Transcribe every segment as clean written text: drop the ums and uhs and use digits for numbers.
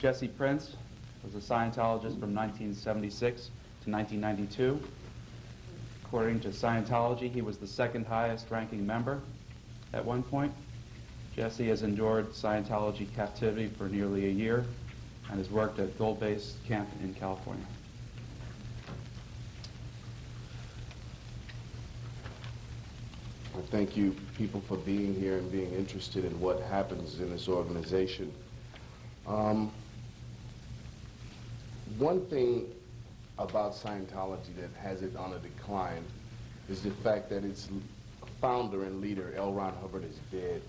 Jessie Prince was a Scientologist from 1976 to 1992. According to Scientology, he was the second highest ranking member at one point. Jessie has endured Scientology captivity for nearly a year and has worked at Gold Base Camp in California. Well, thank you, people, for being here and being interested in what happens in this organization. One thing about Scientology that has it on a decline is the fact that its founder and leader, L. Ron Hubbard, is dead.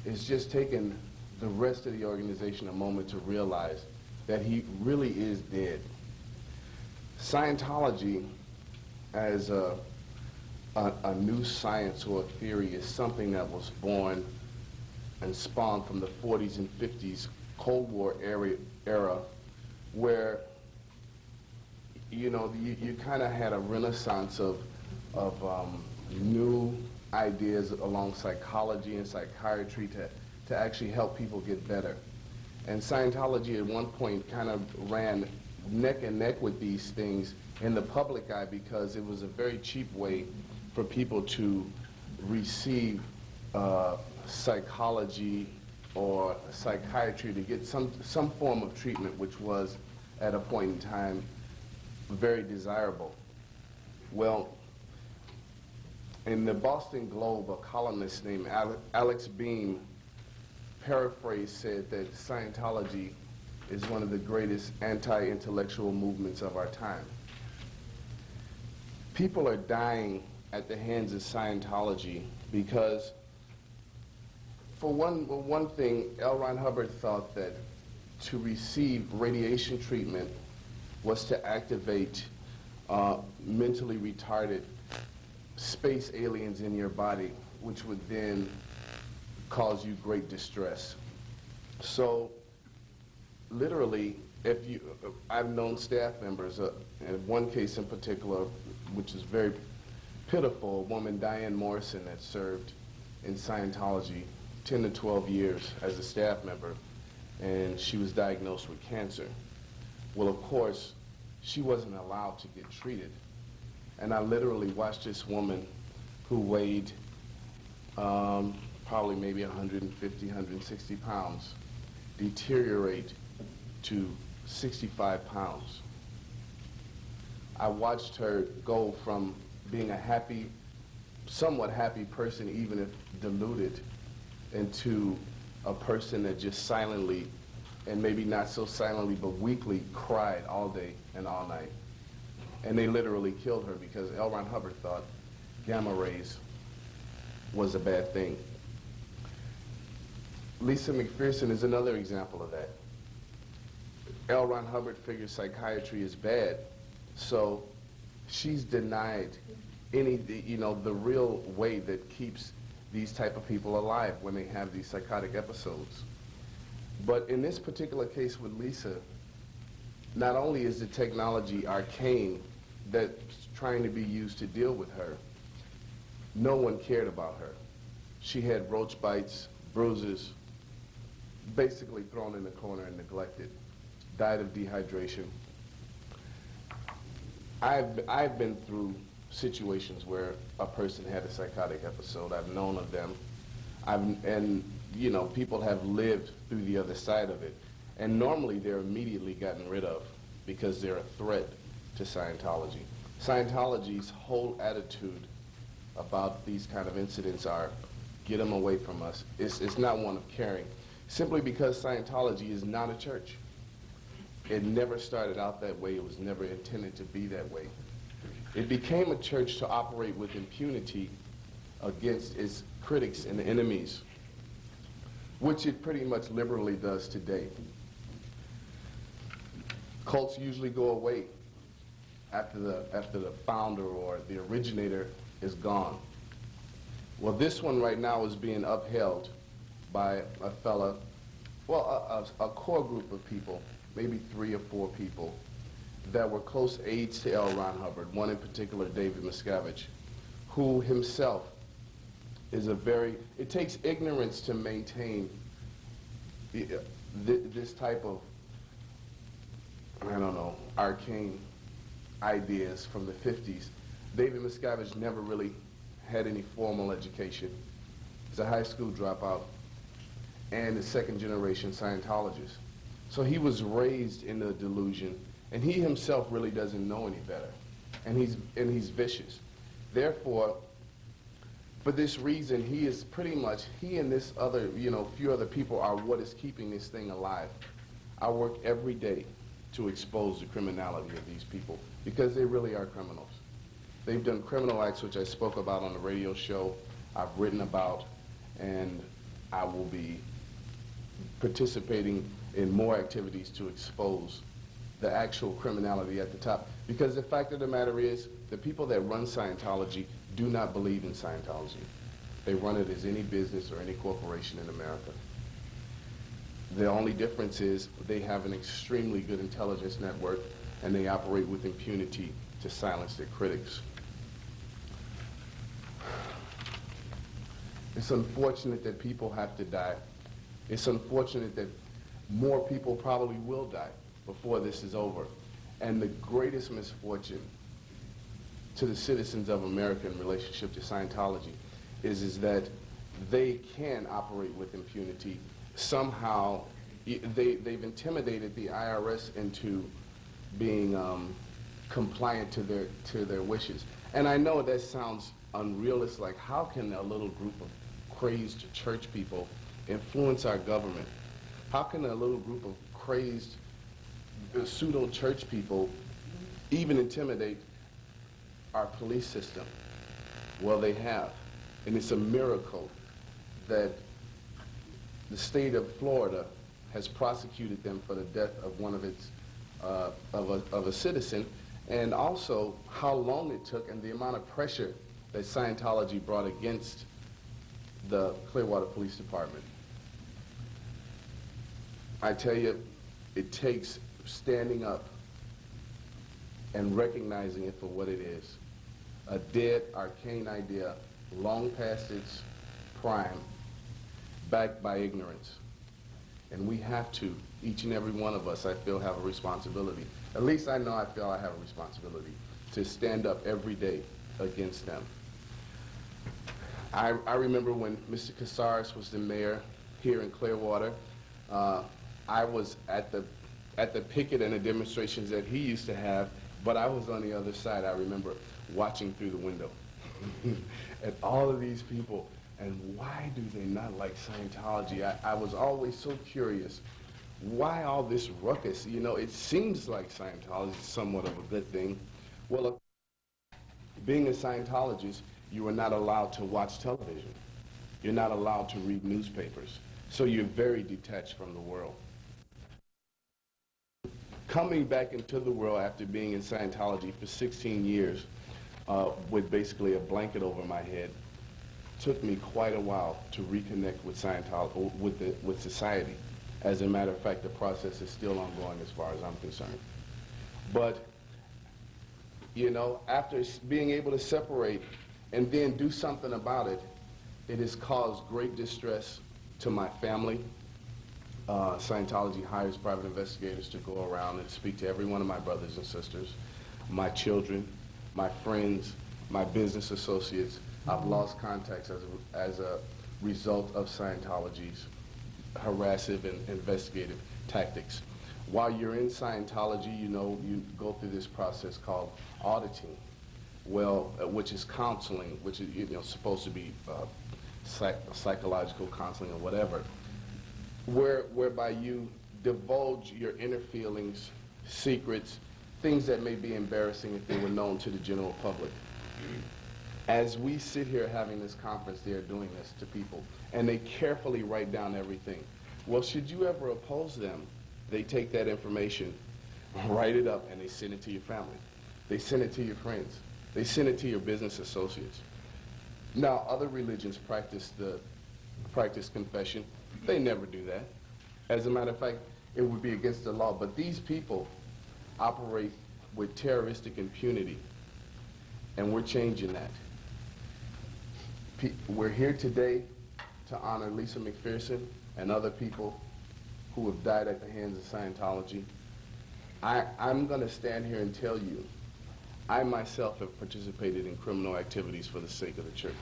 It's just taken the rest of the organization a moment to realize that he really is dead. Scientology, as a new science or a theory, is something that was born and spawned from the 40s and 50s Cold War era where, you know, you kind of had a renaissance of new ideas along psychology and psychiatry to actually help people get better. And Scientology at one point kind of ran neck and neck with these things in the public eye because it was a very cheap way for people to receive psychology or psychiatry to get some form of treatment, which was at a point in time very desirable. Well, in the Boston Globe, a columnist named Alex Beam paraphrased said that Scientology is one of the greatest anti-intellectual movements of our time. People are dying at the hands of Scientology because, for one thing, L. Ron Hubbard thought that to receive radiation treatment was to activate mentally retarded space aliens in your body, which would then cause you great distress. So, literally, I've known staff members, in one case in particular, which is very pitiful, a woman, Diane Morrison, that served in Scientology 10 to 12 years as a staff member, and she was diagnosed with cancer. Well, of course, she wasn't allowed to get treated. And I literally watched this woman who weighed probably maybe 150, 160 pounds deteriorate to 65 pounds. I watched her go from being a happy, somewhat happy person, even if diluted, into a person that just silently, and maybe not so silently, but weakly cried all day and all night. And they literally killed her because L. Ron Hubbard thought gamma rays was a bad thing. Lisa McPherson is another example of that. L. Ron Hubbard figures psychiatry is bad, so she's denied the real way that keeps these type of people alive when they have these psychotic episodes. But in this particular case with Lisa, not only is the technology arcane that's trying to be used to deal with her, no one cared about her. She had roach bites, bruises, basically thrown in the corner and neglected, died of dehydration. I've been through situations where a person had a psychotic episode. I've known of them. And people have lived through the other side of it. And normally they're immediately gotten rid of because they're a threat to Scientology. Scientology's whole attitude about these kind of incidents are, get them away from us. It's not one of caring, simply because Scientology is not a church. It never started out that way. It was never intended to be that way. It became a church to operate with impunity against its critics and enemies, which it pretty much liberally does today. Cults usually go away after the founder or the originator is gone. Well, this one right now is being upheld by a fella, a core group of people, maybe 3 or 4 people, that were close aides to L. Ron Hubbard, one in particular, David Miscavige, who himself is it takes ignorance to maintain this type of, I don't know, arcane ideas from the 50s. David Miscavige never really had any formal education. He's a high school dropout and a second-generation Scientologist. So he was raised in a delusion, and he himself really doesn't know any better, and he's vicious. Therefore, for this reason, he is pretty much, he and this other, few other people are what is keeping this thing alive. I work every day to expose the criminality of these people, because they really are criminals. They've done criminal acts, which I spoke about on the radio show, I've written about, and I will be participating in more activities to expose the actual criminality at the top. Because the fact of the matter is, the people that run Scientology do not believe in Scientology. They run it as any business or any corporation in America. The only difference is they have an extremely good intelligence network, and they operate with impunity to silence their critics. It's unfortunate that people have to die. It's unfortunate that more people probably will die before this is over. And the greatest misfortune to the citizens of America in relationship to Scientology is that they can operate with impunity. Somehow, they've intimidated the IRS into being compliant to their wishes. And I know that sounds unrealistic. Like, how can a little group of crazed church people influence our government? How can a little group of crazed pseudo-church people even intimidate our police system? Well, they have. And it's a miracle that the state of Florida has prosecuted them for the death of one of its, of a citizen, and also how long it took and the amount of pressure that Scientology brought against the Clearwater Police Department. I tell you, it takes standing up and recognizing it for what it is. A dead, arcane idea, long past its prime, backed by ignorance. And we have to, each and every one of us, I feel, have a responsibility. At least I know I feel I have a responsibility to stand up every day against them. I remember when Mr. Casares was the mayor here in Clearwater. I was at the picket and the demonstrations that he used to have, but I was on the other side. I remember watching through the window at all of these people, and why do they not like Scientology? I was always so curious. Why all this ruckus? You know, it seems like Scientology is somewhat of a good thing. Well, being a Scientologist, you are not allowed to watch television. You're not allowed to read newspapers. So you're very detached from the world. Coming back into the world after being in Scientology for 16 years, with basically a blanket over my head, took me quite a while to reconnect with Scientology, with society. As a matter of fact, the process is still ongoing as far as I'm concerned. But, you know, after being able to separate and then do something about it, it has caused great distress to my family. Scientology hires private investigators to go around and speak to every one of my brothers and sisters, my children, my friends, my business associates. I've lost contacts as a result of Scientology's harassive and investigative tactics. While you're in Scientology, you know, you go through this process called auditing, which is counseling, which is, you know, supposed to be psychological counseling or whatever, whereby you divulge your inner feelings, secrets, things that may be embarrassing if they were known to the general public. As we sit here having this conference, they are doing this to people, and they carefully write down everything. Well, should you ever oppose them, they take that information, write it up, and they send it to your family. They send it to your friends. They send it to your business associates. Now, other religions practice confession. They never do that. As a matter of fact, it would be against the law. But these people operate with terroristic impunity, and we're changing that. We're here today to honor Lisa McPherson and other people who have died at the hands of Scientology. I'm going to stand here and tell you, I myself have participated in criminal activities for the sake of the church.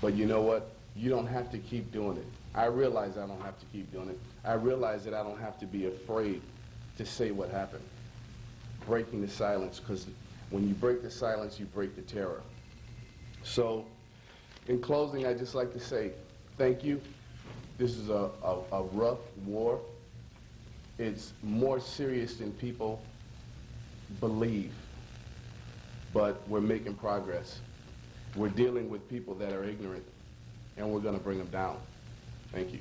But you know what? You don't have to keep doing it. I realize I don't have to keep doing it. I realize that I don't have to be afraid to say what happened. Breaking the silence, because when you break the silence, you break the terror. So, in closing, I'd just like to say thank you. This is a rough war. It's more serious than people believe, but we're making progress. We're dealing with people that are ignorant, and we're going to bring them down. Thank you.